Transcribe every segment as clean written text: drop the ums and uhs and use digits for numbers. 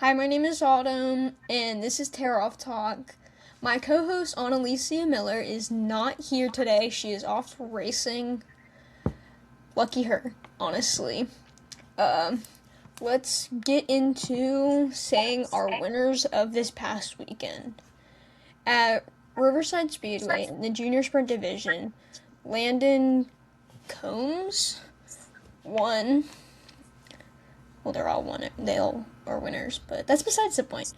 Hi, my name is Autumn, and this is Tear Off Talk. My co-host Annalicia Miller is not here today. She is off racing. Lucky her, honestly. Um, let's get into saying our winners of this past weekend. At Riverside Speedway in the Junior Sprint Division, Landon Combs won. Well, they're all won. They all are winners, but that's besides the point.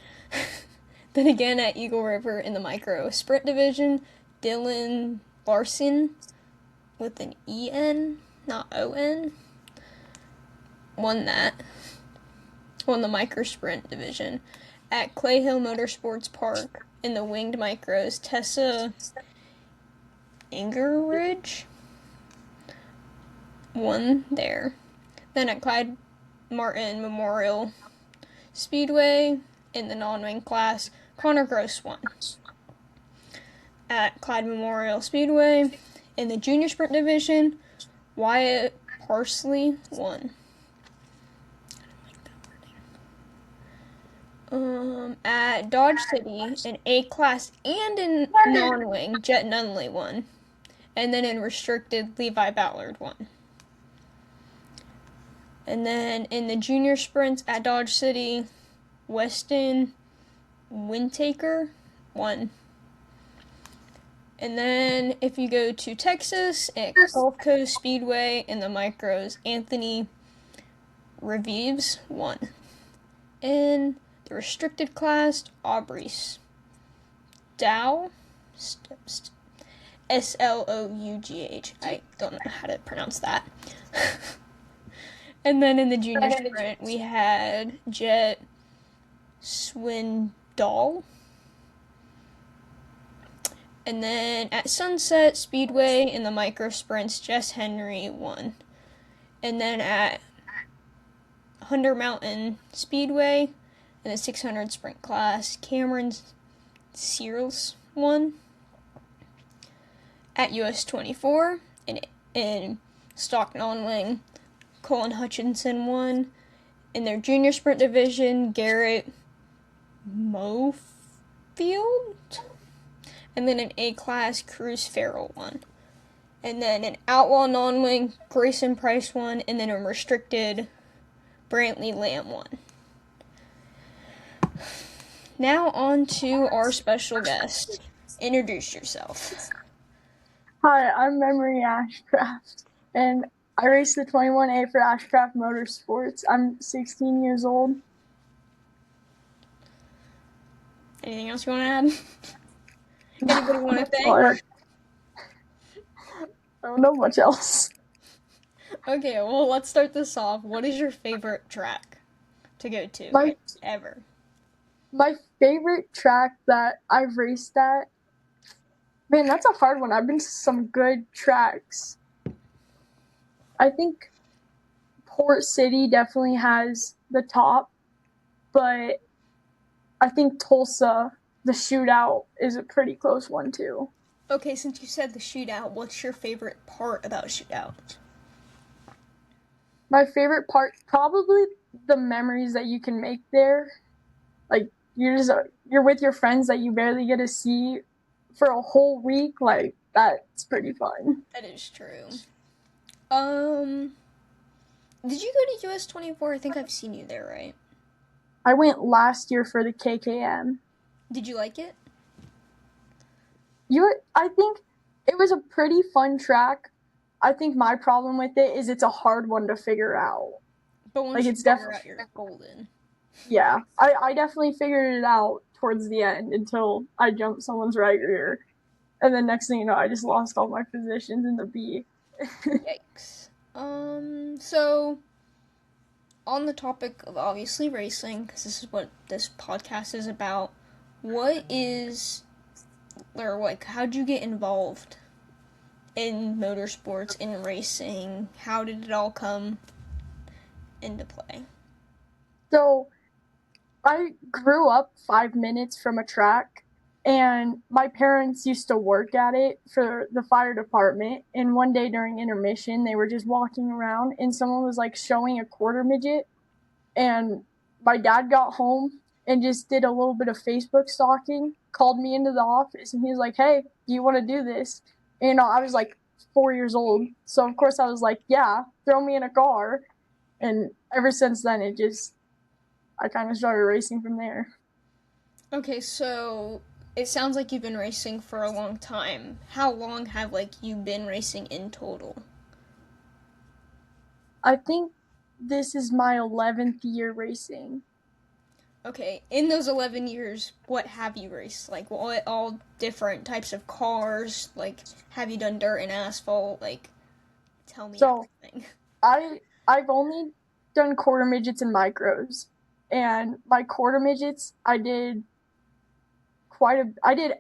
Then again, at Eagle River in the Micro Sprint Division, Dylan Larson with an EN, not ON, won that. Won the Micro Sprint Division. At Clay Hill Motorsports Park in the Winged Micros, Tessa Ingeridge won there. Then at Clyde Martin Memorial Speedway in the non-wing class, Connor Gross won. At Clyde Memorial Speedway in the junior sprint division, Wyatt Parsley won. At Dodge City in A-class and in non-wing, Jet Nunley won. And then in restricted, Levi Ballard won. And then in the junior sprints at Dodge City, Weston Windtaker won. And then if you go to Texas, at Gulf Coast Speedway in the micros, Anthony Reeves won. In the restricted class, Aubrey Dow, Slough. I don't know how to pronounce that. And then in the junior sprint, we had Jet Swindoll. And then at Sunset Speedway in the micro sprints, Jess Henry won. And then at Hunter Mountain Speedway in the 600 sprint class, Cameron Searles won. At US 24 in stock non-wing, Colin Hutchinson won. In their junior sprint division, Garrett Mofield. And then in A-class, Cruz Farrell won. And then in outlaw non-wing, Grayson Price won. And then in restricted, Brantley Lamb won. Now on to our special guest. Introduce yourself. Hi, I'm Memarie Ashcraft, and I race the 21A for Ashcraft Motorsports. I'm 16 years old. Anything else you want to add? Anybody want to thank? I don't know much else. Okay, well, let's start this off. What is your favorite track to go to ever? My favorite track that I've raced at? Man, that's a hard one. I've been to some good tracks. I think Port City definitely has the top, but I think Tulsa, the shootout, is a pretty close one too. Okay, since you said the shootout, what's your favorite part about shootout? My favorite part, probably the memories that you can make there. Like, you're with your friends that you barely get to see for a whole week. Like, that's pretty fun. That is true. Did you go to US 24? I think I've seen you there, right? I went last year for the KKM. Did you like it? I think it was a pretty fun track. I think my problem with it is it's a hard one to figure out. But once you figure out, you're golden. Yeah, I definitely figured it out towards the end until I jumped someone's right rear. And then next thing you know, I just lost all my positions in the B. Yikes. So, on the topic of obviously racing, because this is what this podcast is about, how'd you get involved in motorsports, in racing? How did it all come into play? So, I grew up 5 minutes from a track, and my parents used to work at it for the fire department. And one day during intermission, they were just walking around, and someone was like showing a quarter midget, and my dad got home and just did a little bit of Facebook stalking, called me into the office, and he was like, "Hey, do you want to do this?" And, I was like 4 years old, so of course I was like, "Yeah, throw me in a car." And ever since then, I kind of started racing from there. Okay, so it sounds like you've been racing for a long time. How long have you been racing in total? I think this is my 11th year racing. Okay, in those 11 years, what have you raced? What all different types of cars? Have you done dirt and asphalt? Tell me So everything. I've only done quarter midgets and micros, and my quarter midgets I did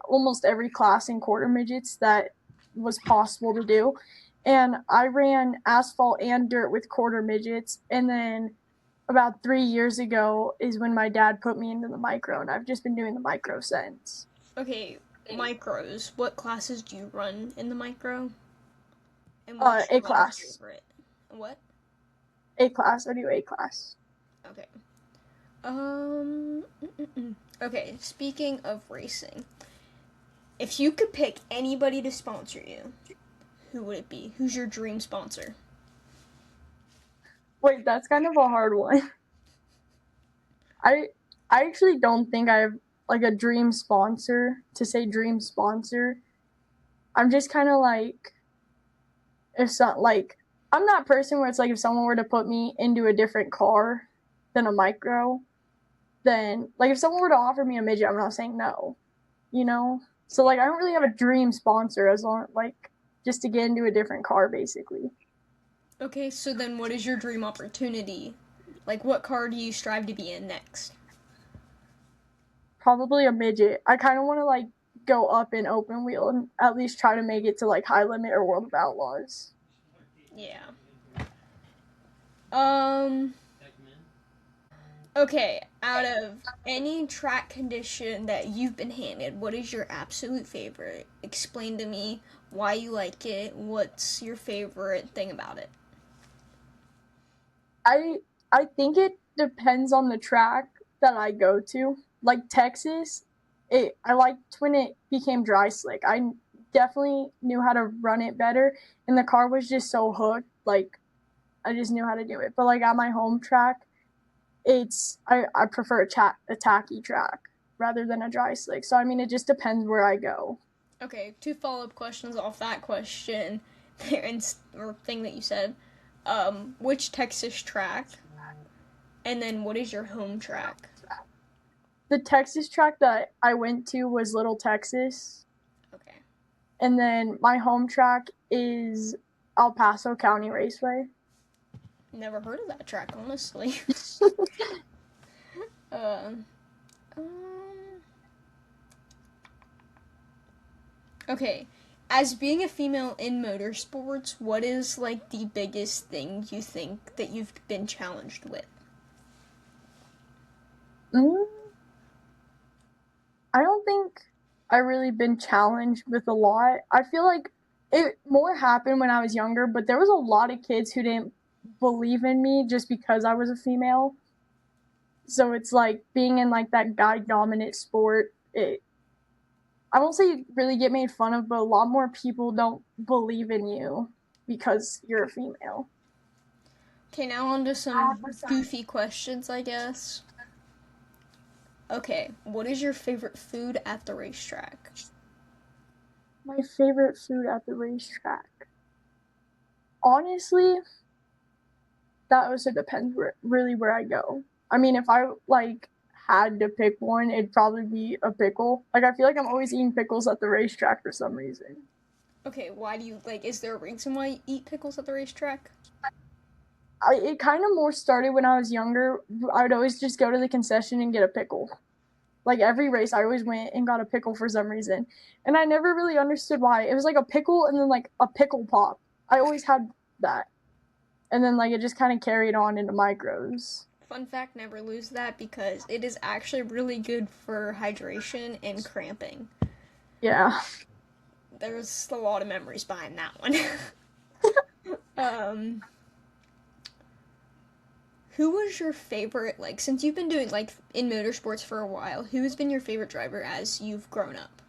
almost every class in quarter midgets that was possible to do, and I ran asphalt and dirt with quarter midgets, and then about 3 years ago is when my dad put me into the micro, and I've just been doing the micro since. Okay, micros. What classes do you run in the micro? And what's A your class, favorite? What? A class. I do A class. Okay. Um. Okay, speaking of racing, if you could pick anybody to sponsor you, who would it be? Who's your dream sponsor? Wait, that's kind of a hard one. I I actually don't think I have like a dream sponsor to say dream sponsor. I'm just kind of like if some like I'm that person where it's like if someone were to put me into a different car than a micro, then like if someone were to offer me a midget, I'm not saying no, you know? So like I don't really have a dream sponsor as long like just to get into a different car basically. Okay, so then what is your dream opportunity? What car do you strive to be in next? Probably a midget. I kind of want to like go up in open wheel and at least try to make it to like high limit or world of outlaws. Yeah. Um. Okay, out of any track condition that you've been handed, what is your absolute favorite? Explain to me why you like it. What's your favorite thing about it? I I think it depends on the track that I go to. Like Texas, I liked when it became dry slick. I definitely knew how to run it better, and the car was just so hooked. Like I just knew how to do it. But like at my home track, I prefer a tacky track rather than a dry slick. So I mean, it just depends where I go. Okay, two follow up questions off that question or thing that you said. Which Texas track? And then what is your home track? The Texas track that I went to was Little Texas, Okay. and then my home track is El Paso County Raceway. Never heard of that track, honestly. uh, um, okay. As being a female in motorsports, what is the biggest thing you think that you've been challenged with? Mm, I don't think I really been challenged with a lot. I feel like it more happened when I was younger, but there was a lot of kids who didn't believe in me just because I was a female. So it's like being in like that guy dominant sport. I won't say you really get made fun of, but a lot more people don't believe in you because you're a female. Okay, now on to some goofy questions, I guess. Okay, what is your favorite food at the racetrack? My favorite food at the racetrack. Honestly, that also depends really where I go. I mean, if I like had to pick one, it'd probably be a pickle. Like I feel like I'm always eating pickles at the racetrack for some reason. Okay, why do you is there a reason why you eat pickles at the racetrack? It kind of more started when I was younger. I would always just go to the concession and get a pickle. Like every race, I always went and got a pickle for some reason, and I never really understood why. It was like a pickle and then like a pickle pop. I always had that, and then like it just kind of carried on into micros. Fun fact, never lose that because it is actually really good for hydration and cramping. Yeah. There's a lot of memories behind that one. um, who was your favorite, like, since you've been doing, like, in motorsports for a while, who has been your favorite driver as you've grown up?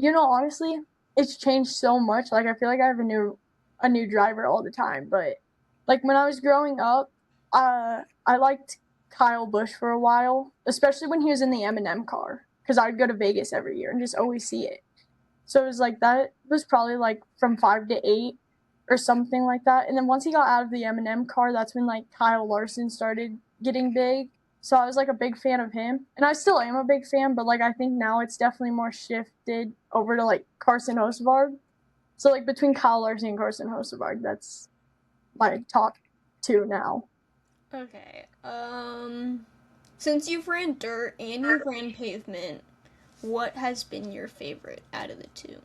Honestly, it's changed so much. Like I feel like I have a new driver all the time. But like when I was growing up, I liked Kyle Busch for a while, especially when he was in the M&M car, because I'd go to Vegas every year and just always see it. So it was like that was probably like from 5 to 8 or something like that. And then once he got out of the M&M car, that's when like Kyle Larson started getting big. So I was like a big fan of him, and I still am a big fan. But like I think now it's definitely more shifted over to like Carson Hocevarg. So like between Kyle Larson and Carson Hocevarg, that's my top two now. Okay. Since you've ran dirt and you've ran pavement, what has been your favorite out of the two?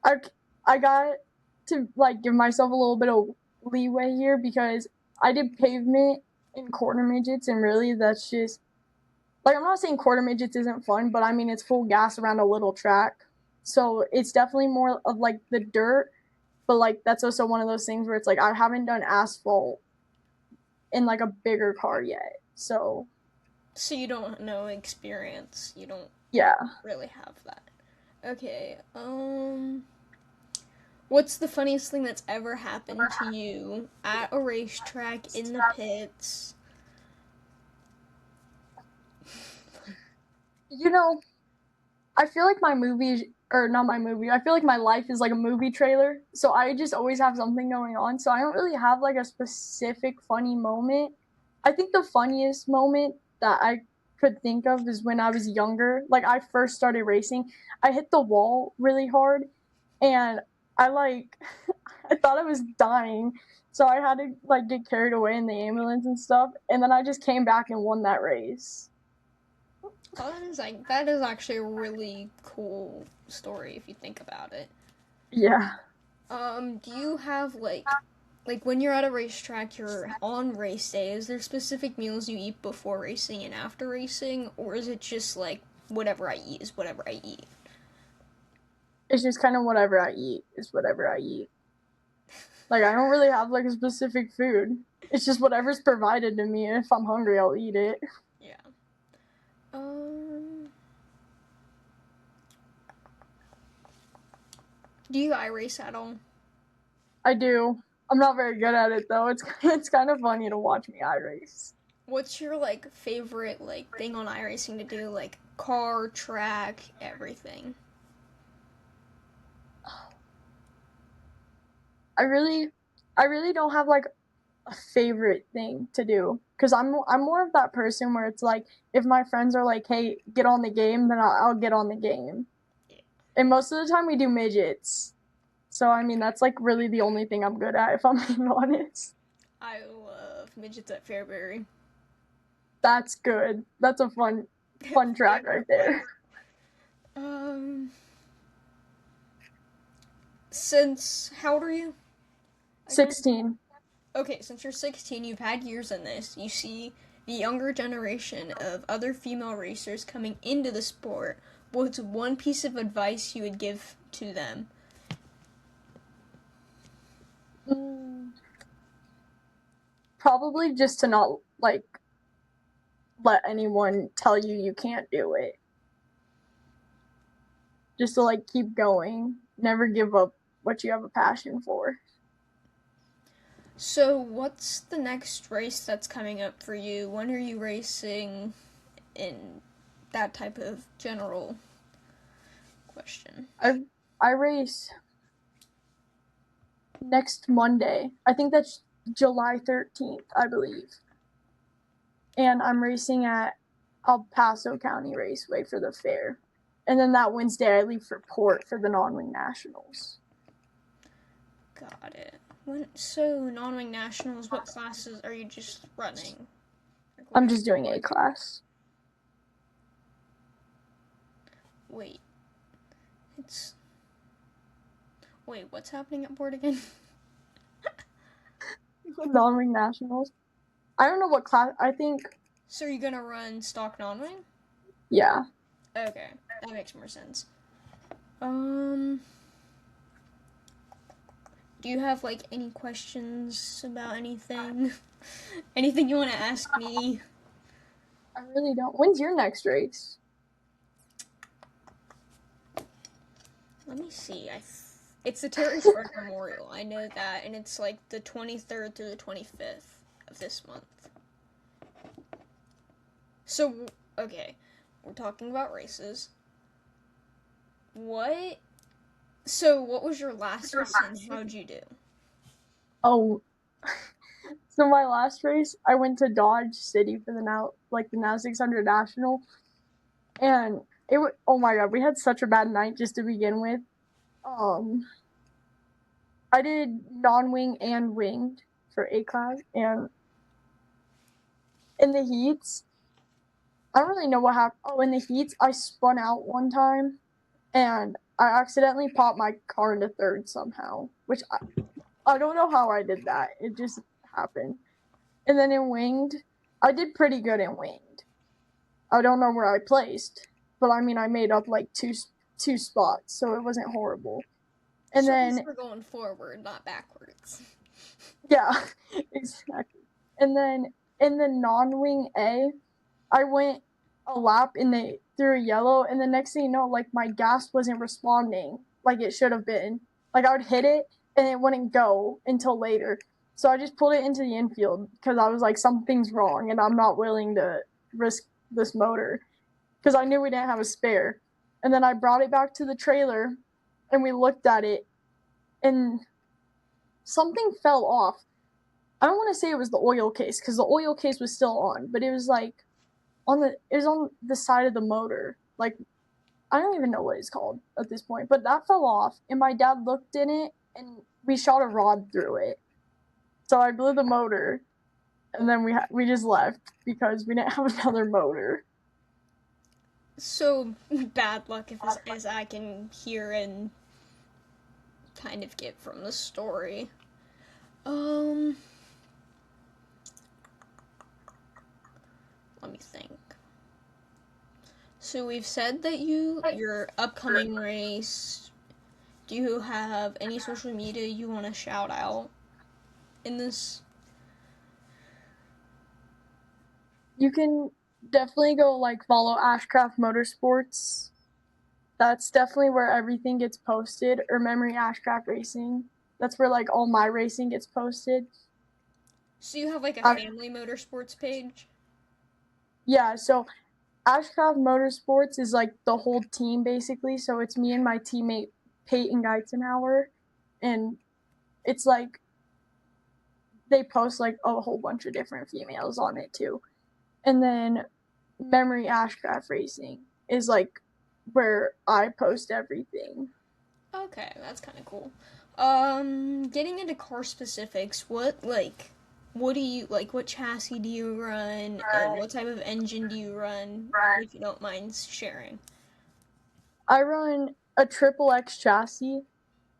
I I got to like give myself a little bit of leeway here because I did pavement and quarter midgets, and really that's just like I'm not saying quarter midgets isn't fun, but I mean it's full gas around a little track. So it's definitely more of like the dirt, but like that's also one of those things where it's like I haven't done asphalt in like a bigger car yet. So So you don't know experience. You don't yeah. really have that. Okay. What's the funniest thing that's ever happened to you at a racetrack in the pits? You know, I feel like my movie, or not my movie, I feel like my life is like a movie trailer. So I just always have something going on. So I don't really have like a specific funny moment. I think the funniest moment that I could think of is when I was younger. Like I first started racing, I hit the wall really hard, and I like I thought I was dying. So I had to like get carried away in the ambulance and stuff, and then I just came back and won that race. That is actually a really cool story if you think about it. Yeah. Do you have like when you're at a racetrack, you're on race day, is there specific meals you eat before racing and after racing, or is it just like whatever I eat is whatever I eat? It's just kind of whatever I eat is whatever I eat. Like I don't really have like a specific food. It's just whatever's provided to me. And if I'm hungry, I'll eat it. Yeah. Um, do you iRace at all? I do. I'm not very good at it though. It's kind of funny to watch me iRace. What's your like favorite like thing on iRacing to do? Like car, track, everything. I really, I really don't have like a favorite thing to do because I'm more of that person where it's like if my friends are like, "Hey, get on the game," then I'll get on the game. And most of the time we do midgets. So I mean that's like really the only thing I'm good at if I'm being honest. I love midgets at Fairbury. That's good. That's a fun track right there. Um, since how old are you? Again? 16. Okay, since you're 16, you've had years in this. You see the younger generation of other female racers coming into the sport. What's one piece of advice you would give to them? Mm, probably just to not like let anyone tell you you can't do it. Just to like keep going. Never give up what you have a passion for. So, what's the next race that's coming up for you? When are you racing? In that type of general question. I race next Monday. I think that's July 13th, I believe. And I'm racing at El Paso County Raceway for the fair. And then that Wednesday I leave for Port for the non-wing nationals. Got it. So non-wing nationals, what classes are you just running? I'm just doing A class. Wait, it's what's happening at board again? Non-wing nationals. I don't know what class. I think. So are you gonna run stock non-wing? Yeah. Okay, that makes more sense. Um, Do you have like any questions about anything? Anything you want to ask me? I really don't. When's your next race? Let me see. It's the Terry Spark Memorial. I know that, and it's like the 23rd through the 25th of this month. So, okay, we're talking about races. What? So, what was your last race and how'd you do? Oh, so my last race, I went to Dodge City for the Now 600 National, and oh my god, we had such a bad night just to begin with. Um, I did non-wing and winged for A class, and in the heats, I don't really know what happened. Oh, in the heats, I spun out one time, and I accidentally popped my car into third somehow, which I don't know how I did that. It just happened. And then in winged, I did pretty good in winged. I don't know where I placed, but I mean I made up like two spots, so it wasn't horrible. And So, at least then we're going forward, not backwards. yeah, exactly. And then in the non-wing A, I went a lap and they threw a yellow, and the next thing you know, like my gas wasn't responding like it should have been. Like I would hit it and it wouldn't go until later. So I just pulled it into the infield because I was like, something's wrong and I'm not willing to risk this motor because I knew we didn't have a spare. And then I brought it back to the trailer and we looked at it and something fell off. I don't want to say it was the oil case because the oil case was still on, but it was like it was on the side of the motor. Like I don't even know what it's called at this point, but that fell off and my dad looked in it and we shot a rod through it. So I blew the motor and then we just left because we didn't have another motor. So, bad luck if as I can hear and kind of get from the story. Um, Let me think. So we've said that your upcoming race. Do you have any social media you want to shout out in this? You can definitely go like follow Ashcraft Motorsports. That's definitely where everything gets posted, or Memarie Ashcraft Racing. That's where like all my racing gets posted. So you have like a Uh, family motorsports page? yeah, so Ashcraft Motorsports is like the whole team basically. So it's me and my teammate Peyton Geitzenhauer, and it's like they post like a whole bunch of different females on it too. And then Memarie Ashcraft Racing is like where I post everything. Okay, that's kind of cool. Getting into car specifics, what do you like? What chassis do you run, and what type of engine do you run? If you don't mind sharing. I run a triple X chassis,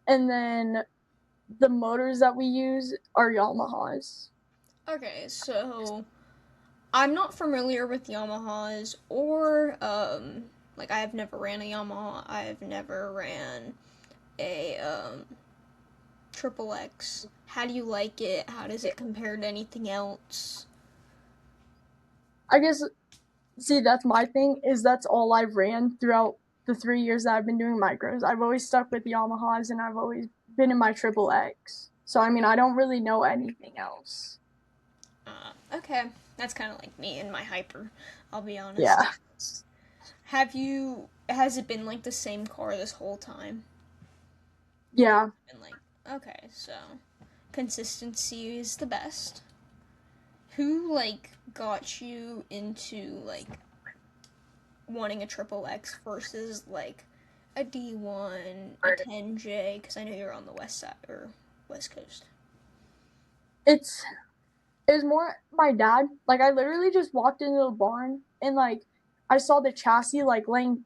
and then the motors that we use are Yamahas. Okay, so I'm not familiar with Yamahas or like I have never ran a Yamaha. I've never ran a triple X. How do you like it? How does it compare to anything else? I guess, see, that's my thing, is that's all I've ran throughout the 3 years that I've been doing micros. I've always stuck with Yamahas, and I've always been in my triple X. So, I mean, I don't really know anything else. Okay, that's kind of like me and my hyper. I'll be honest. Yeah. Has it been like the same car this whole time? Yeah. And like, okay, so consistency is the best. Who like got you into like wanting a triple X versus like a D1, a 10J? Because I know you're on the west side or west coast. It's it was more my dad. Like I literally just walked into the barn and like I saw the chassis like laying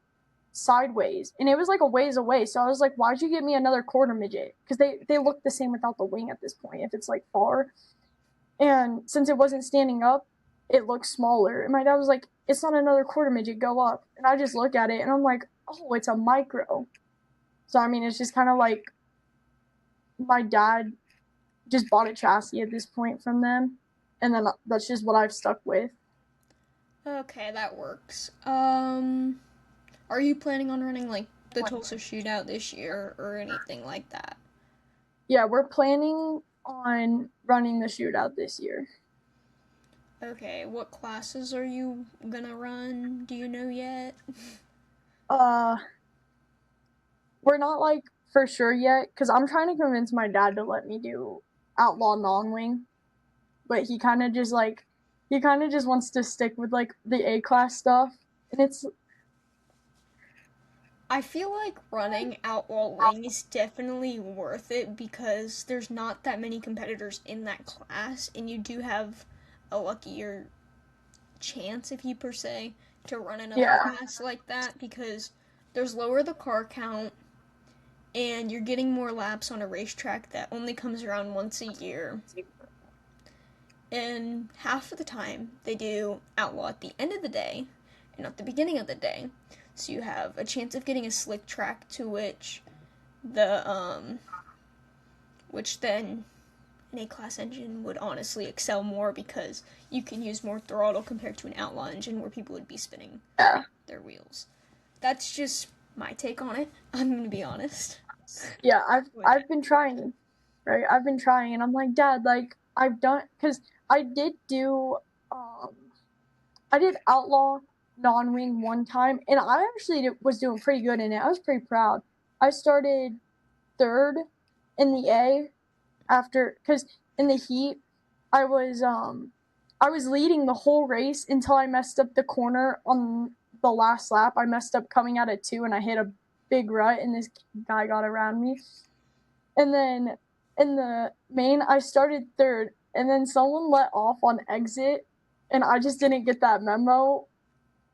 sideways and it was like a ways away. So I was like, why'd you get me another quarter midget? Because they look the same without the wing at this point if it's like far. And since it wasn't standing up, it looked smaller. And my dad was like, it's not another quarter midget, go up. And I just look at it and I'm like, oh, it's a micro. So I mean it's just kind of like my dad just bought a chassis at this point from them, and then that's just what I've stuck with. Okay, that works. Are you planning on running like the Tulsa Shootout this year or anything like that? Yeah, we're planning on running the shootout this year. Okay, what classes are you gonna run? Do you know yet? Uh, we're not like for sure yet because I'm trying to convince my dad to let me do outlaw non-wing, but he kind of just wants to stick with like the A class stuff, and it's I feel like running Outlaw Wing is definitely worth it because there's not that many competitors in that class, and you do have a luckier chance, if you per se, to run another yeah, class like that because there's lower the car count and you're getting more laps on a racetrack that only comes around once a year. And half of the time they do outlaw at the end of the day and not the beginning of the day. So you have a chance of getting a slick track to which then an A-class engine would honestly excel more because you can use more throttle compared to an outlaw engine where people would be spinning yeah, their wheels. That's just my take on it. I'm gonna be honest. yeah. I've been trying, right? I've been trying, and I'm like, Dad, like I've done because I did do um I did outlaw non-wing one time, and I actually was doing pretty good in it. I was pretty proud. I started third in the A after because in the heat I was leading the whole race until I messed up the corner on the last lap. I messed up coming out at 2 and I hit a big rut and this guy got around me. And then in the main I started third and then someone let off on exit and I just didn't get that memo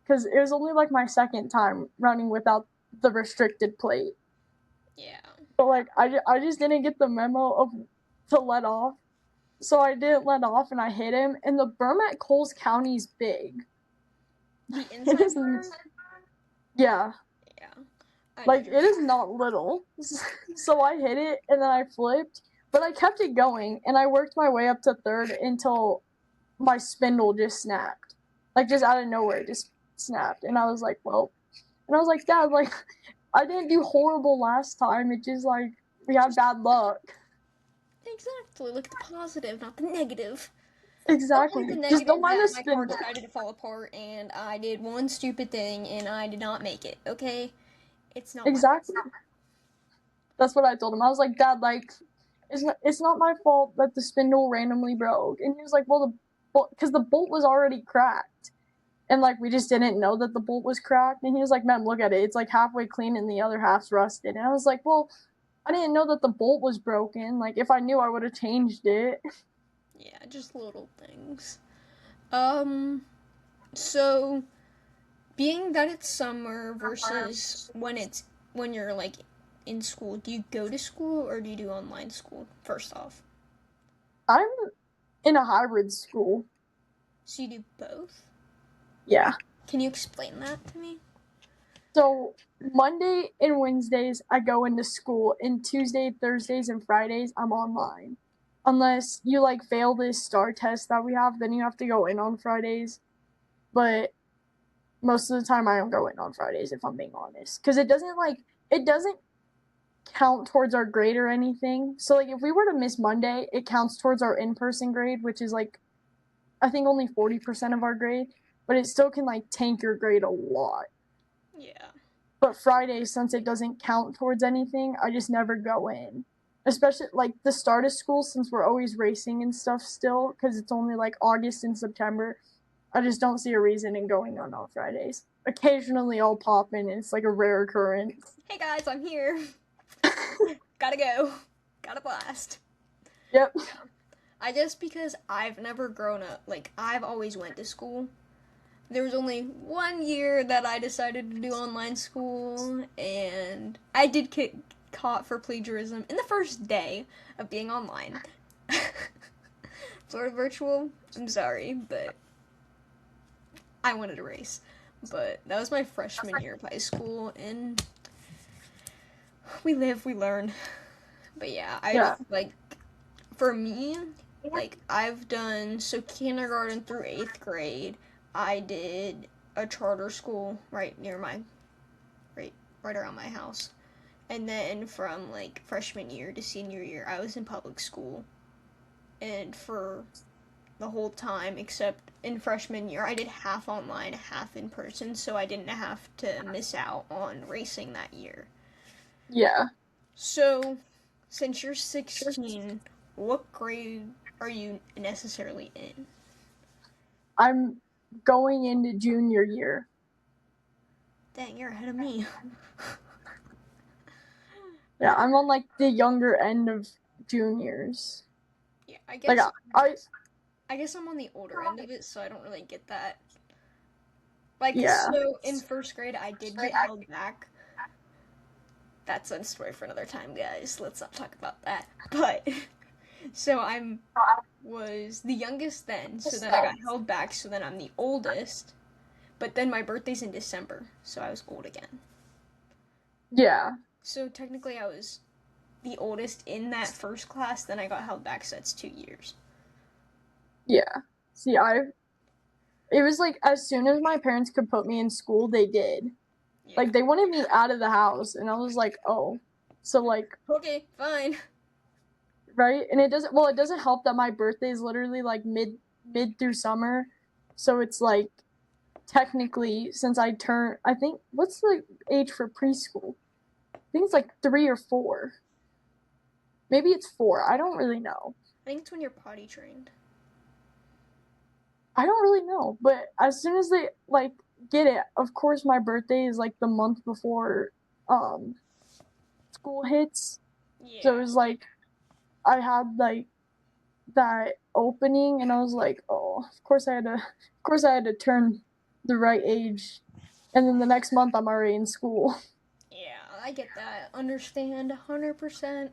because it was only like my second time running without the restricted plate. Yeah. But like I just didn't get the memo of to let off. So I didn't let off and I hit him. And the berm at Coles County is big. The It inside is, berm? yeah, Yeah. I know like you're it is not little. So I hit it and then I flipped, but I kept it going and I worked my way up to third until my spindle just snapped. Like just out of nowhere, it just snapped. And I was like, well, and I was like, Dad, like I didn't do horrible last time. It just like we had bad luck. exactly. Look at the positive, not the negative. Don't look Exactly. at the Just don't negative mind the that my car spindle. decided to fall apart and I did one stupid thing and I did not make it, okay? It's not my Exactly. That's what I told him. I was like, Dad, like, it's not my fault that the spindle randomly broke. And he was like, well, because the bolt was already cracked. And like, we just didn't know that the bolt was cracked. And he was like, Ma'am, look at it. It's like halfway clean and the other half's rusted. And I was like, well, I didn't know that the bolt was broken. Like, if I knew, I would have changed it. Yeah, just little things. Um, so being that it's summer versus when you're like in school, do you go to school or do you do online school first off? I'm in a hybrid school. So you do both? Yeah. Can you explain that to me? So Monday and Wednesdays I go into school, and Tuesday, Thursdays, and Fridays I'm online. Unless you like fail this star test that we have, then you have to go in on Fridays. But most of the time I don't go in on Fridays if I'm being honest, because it doesn't count towards our grade or anything. So like if we were to miss Monday, it counts towards our in-person grade, which is like I think only 40% of our grade, but it still can like tank your grade a lot. Yeah. But Friday, since it doesn't count towards anything, I just never go in. Especially like the start of school, since we're always racing and stuff still, because it's only like August and September. I just don't see a reason in going on Fridays. Occasionally, I'll pop in, and it's like a rare occurrence. Hey guys, I'm here. Gotta go. Gotta blast. Yep. Yeah. I guess because I've never grown up, like, I've always went to school. There was only 1 year that I decided to do online school, and I did get caught for plagiarism in the first day of being online. Sort of virtual. I'm sorry, but I wanted to race. But that was my freshman year of high school, and we live, we learn. But yeah, Yeah. for me, I've done, so kindergarten through 8th grade, I did a charter school right, right around my house. And then from like freshman year to senior year, I was in public school. And for the whole time, except in freshman year, I did half online, half in person, so I didn't have to miss out on racing that year. Yeah. So, since you're 16, what grade are you necessarily in? I'm going into junior year. Dang, you're ahead of me. Yeah, I'm on like the younger end of juniors. Yeah, Like I guess I'm on the older end of it, so I don't really get that. yeah. So in first grade, I did get held back. That's a story for another time, guys. Let's not talk about that. But so I'm was the youngest then, so then I got held back, so then I'm the oldest. But then my birthday's in December, so I was old again. Yeah. So technically, I was the oldest in that first class. Then I got held back, so that's 2 years. Yeah. See, it was like as soon as my parents could put me in school, they did. Yeah. Like they wanted me out of the house, and I was like, oh, so like Okay, fine. right, and it doesn't help that my birthday is literally like mid through summer, so it's like technically since I think what's the age for preschool? I think it's like 3 or 4. Maybe it's 4. I don't really know. I think it's when you're potty trained. I don't really know, but as soon as they like get it, of course my birthday is like the month before um school hits. Yeah. So it was like I had like that opening and I was like, "Oh, of course I had to turn the right age." And then the next month I'm already in school. Yeah, I get that. Understand 100%.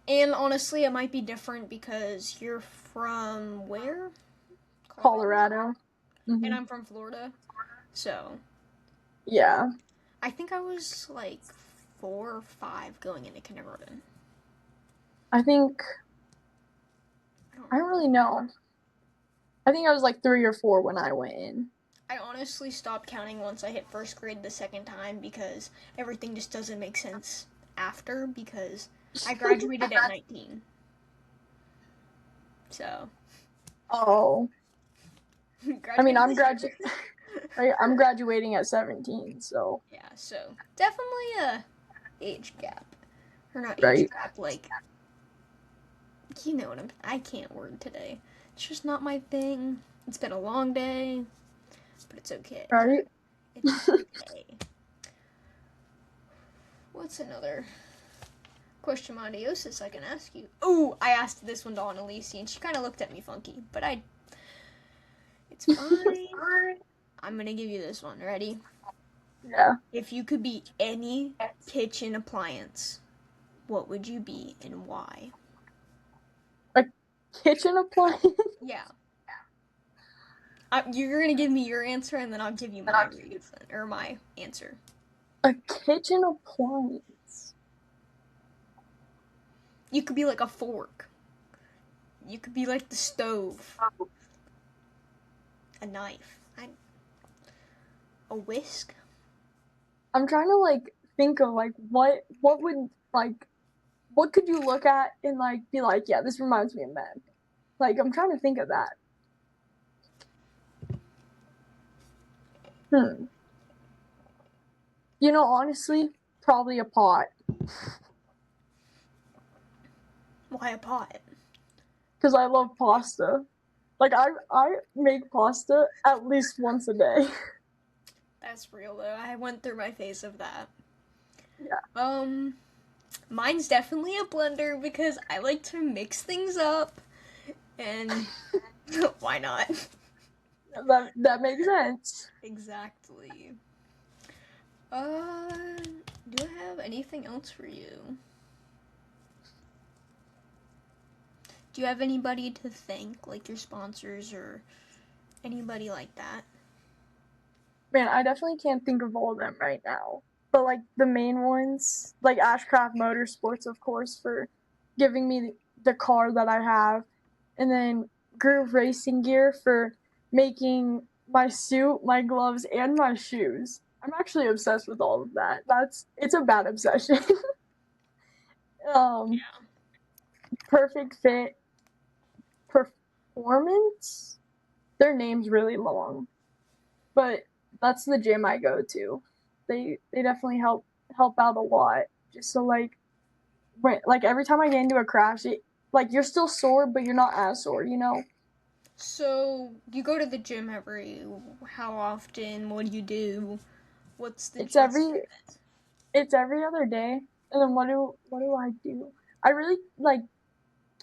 And honestly, it might be different because you're from where? Colorado. And Mm-hmm. I'm from Florida. So, Yeah. I think I was like 4 or 5 going into kindergarten. I think I don't really know. I think I was like 3 or 4 when I went in. I honestly stopped counting once I hit first grade the second time because everything just doesn't make sense after because I graduated at 19. So, Oh. I mean, graduated I'm graduating at 17, so Yeah, so definitely a age gap. Or not age right. gap, like, you know what I can't word today. It's just not my thing. It's been a long day, but it's okay. Right? It's okay. What's another question modiosis I can ask you? Oh, I asked this one to Annalise, and she kind of looked at me funky, but it's fine. I'm gonna give you this one. Ready? Yeah. If you could be any kitchen appliance, what would you be and why? A kitchen appliance? Yeah. You're gonna give me your answer, and then I'll give you my reason or my answer. A kitchen appliance. You could be like a fork. You could be like the stove. A knife. A whisk. I'm trying to like think of like what would like what could you look at and like be like, yeah, this reminds me of men. Like I'm trying to think of that. Honestly, probably a pot. Why a pot? Because I love pasta. Like I make pasta at least once a day. That's real though. I went through my phase of that. Yeah. Mine's definitely a blender because I like to mix things up, and why not? That makes sense. Exactly. Do I have anything else for you? Do you have anybody to thank, like your sponsors or anybody like that? Man, I definitely can't think of all of them right now. but like the main ones, like Ashcraft Motorsports, of course, for giving me the car that I have, and then Groove Racing Gear for making my suit, my gloves, and my shoes. I'm actually obsessed with all of that. It's a bad obsession. um, Yeah. Perfect Fit Performance. Their name's really long, but that's the gym I go to. They definitely help out a lot. Just so like every time I get into a crash, like you're still sore, but you're not as sore, you know. So you go to the gym every how often? What do you do? What's the It's gist every of it? it's every other day. And then what do I do? I really like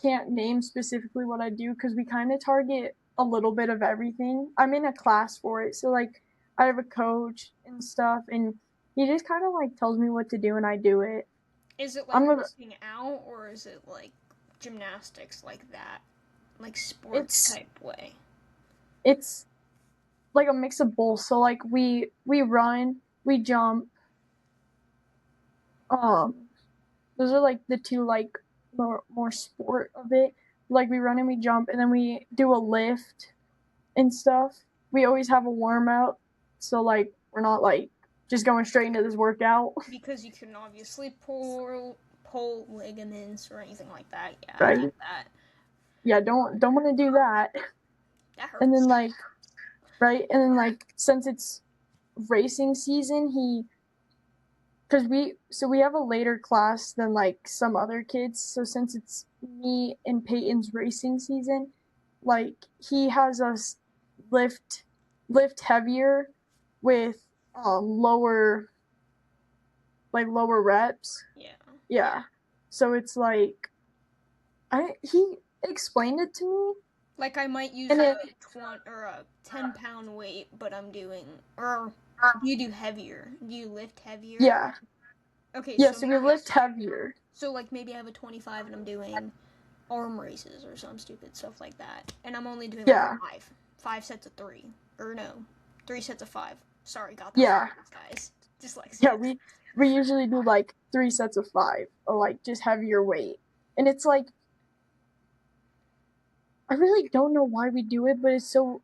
can't name specifically what I do because we kind of target a little bit of everything. I'm in a class for it, so like I have a coach and stuff, and he just kind of like tells me what to do, and I do it. Is it like I'm gonna. working out or is it like gymnastics like that? Like sports It's type way? it's like a mix of both. So like we run, we jump. Um, those are like the two like more sport of it. Like we run and we jump, and then we do a lift and stuff. We always have a warm up, so like we're not like just going straight into this workout, Because you can obviously pull ligaments or anything like that. Yeah, I right? get that. Yeah, don't want to do that. That And then hurts. like right, and then like since it's racing season, he because we have a later class than like some other kids. So since it's me and Peyton's racing season, like he has us lift lift heavier with lower lower reps. Yeah. Yeah. So it's like I he explained it to me Like I might use and a it 20 or a 10-pound weight, but I'm doing or do you do heavier? Do you lift heavier? yeah. Okay, Yeah, so so we maybe lift heavier. like maybe I have a 25 and I'm doing arm races or some stupid stuff like that, and I'm only doing like Yeah. five sets of three, or no, 3 sets of five. Sorry, got that Yeah. backwards, guys. Yeah, Dyslexia. we usually do like 3 sets of 5 or like just heavier weight. And it's like I really don't know why we do it, but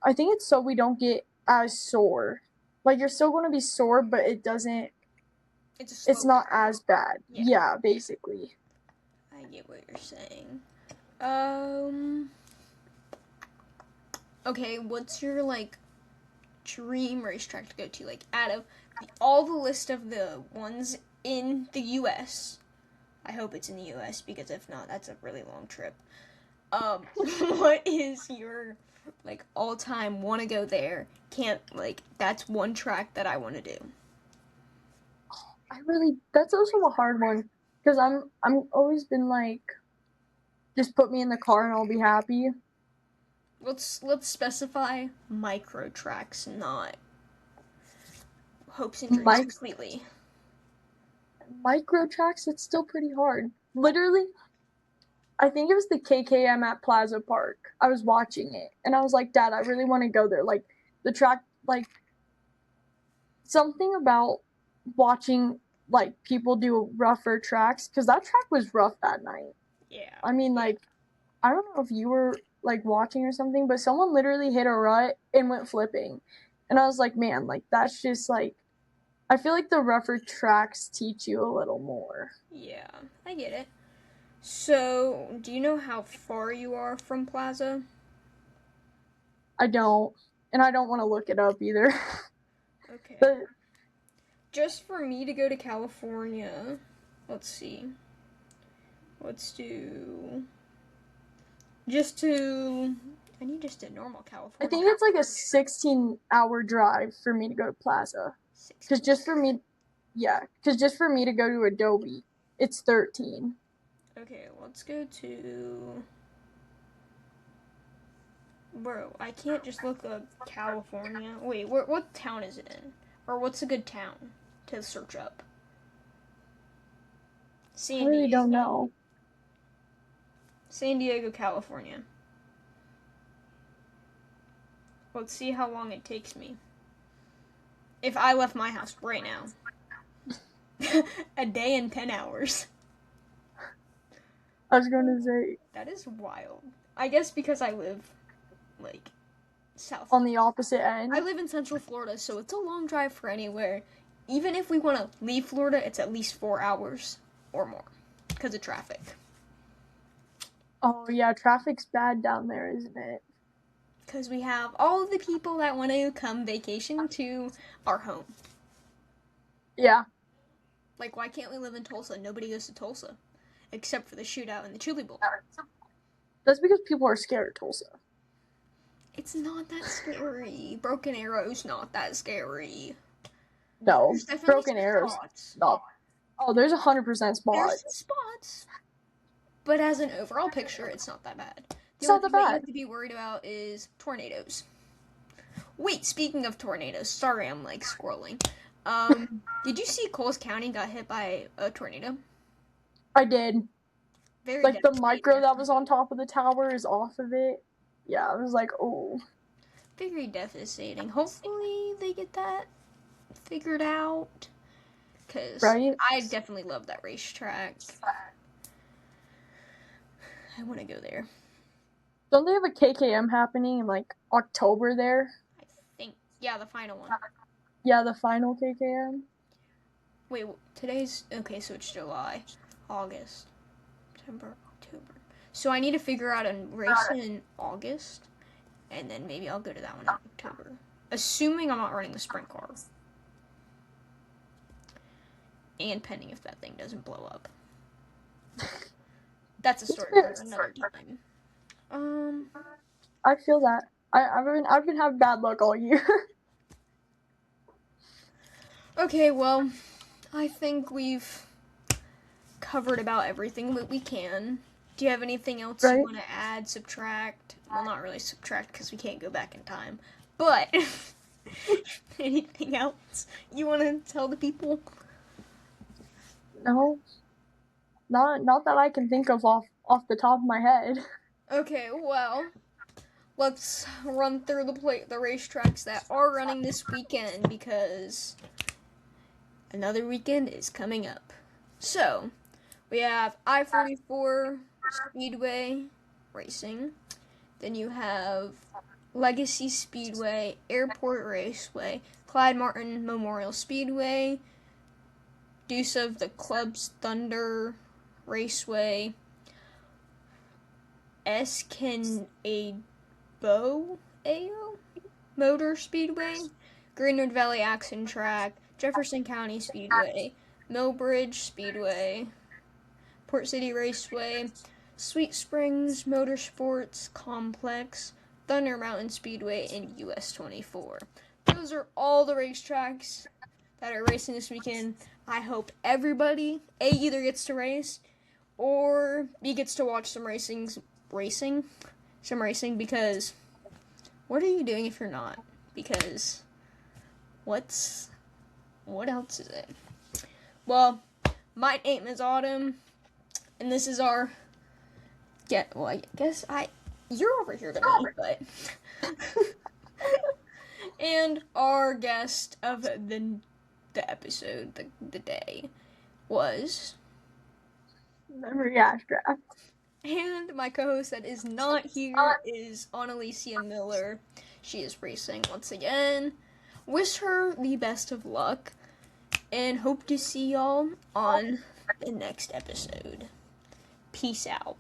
I think it's so we don't get as sore. Like you're still going to be sore, but It's a it's slow not burn. as bad. Yeah, Yeah, basically. I get what you're saying. Um. Okay, what's your like dream racetrack to go to? Like out of all the list of the ones in the U.S. I hope it's in the U.S. because if not, that's a really long trip. What is your like all time want to go there? Can't like that's one track that I want to do. I really that's also a hard one because I'm always been like just put me in the car and I'll be happy. Let's specify micro tracks, not hopes and dreams My completely. micro tracks it's still pretty hard. Literally I think it was the KKM at Plaza Park. I was watching it and I was like, Dad, I really want to go there. Like the track, like something about watching like people do rougher tracks because that track was rough that night. Yeah. I mean, like I don't know if you were like watching or something, but someone literally hit a rut and went flipping, and I was like, man, like that's just like I feel like the rougher tracks teach you a little more. Yeah, I get it. So, do you know how far you are from Plaza? I don't, and I don't want to look it up either. Okay. But Just for me to go to California, let's see. Let's do just to. I need just a normal I California. think it's like a 16-hour drive for me to go to Plaza. Because 16. just for me, yeah, because just for me to go to Adobe, it's 13. Okay, let's go to. Bro, I can't just look up California. Wait, what town is it in? Or what's a good town to search up? I San really don't Diego. know. San Diego, California. Let's see how long it takes me. If I left my house right now. A day and 10 hours. I was going to say. That is wild. I guess because I live, like, south. On the opposite end. I live in Central Florida, so it's a long drive for anywhere. Even if we want to leave Florida, it's at least 4 hours or more because of traffic. Oh, yeah, traffic's bad down there, isn't it? Because we have all of the people that want to come vacation to our home. Yeah. Like, why can't we live in Tulsa? Nobody goes to Tulsa. Except for the shootout in the Chili Bowl. That's because people are scared of Tulsa. It's not that scary. Broken Arrow's not that scary. No, Broken Arrow's not. Oh, there's 100% spots. There's spots. But as an overall picture, it's not that bad. It's not that bad. What you have to be worried about is tornadoes. Wait, speaking of tornadoes, sorry I'm like scrolling. Did you see Coles County got hit by a tornado? I did. Very like the micro that was on top of the tower is off of it. Yeah, I was like, oh. Very devastating. Hopefully they get that figured out. Because I definitely love that racetrack. I want to go there. Don't they have a KKM happening in like October there? I think. Yeah, the final one. Yeah, the final KKM. Wait, today's... Okay, so it's July, August, September, October. So I need to figure out a race in August, and then maybe I'll go to that one in October. Assuming I'm not running the sprint car. And pending if that thing doesn't blow up. That's a story for another time. I feel that. I've been having bad luck all year. Okay, well, I think we've covered about everything that we can. Do you have anything else you want to add, subtract? Well, not really subtract because we can't go back in time. But anything else you want to tell the people? No. Not that I can think of off the top of my head. Okay, well, let's run through the racetracks that are running this weekend because another weekend is coming up. So, we have I-44 Speedway Racing. Then you have Legacy Speedway, Airport Raceway, Clyde Martin Memorial Speedway, Deuce of the Club's Thunder Raceway, Escanabo Motor Speedway, Greenwood Valley Action Track, Jefferson County Speedway, Millbridge Speedway, Port City Raceway, Sweet Springs Motorsports Complex, Thunder Mountain Speedway, and US 24. Those are all the racetracks that are racing this weekend. I hope everybody, A, either gets to race, or B, gets to watch some racing, because what are you doing if you're not? Because what else is it? Well, my name is Autumn, and this is our you're over here to me, but and our guest of the episode, the day, was Memarie Ashcraft. And my co-host that is not here is Annalicia Miller. She is racing once again. Wish her the best of luck, and hope to see y'all on the next episode. Peace out.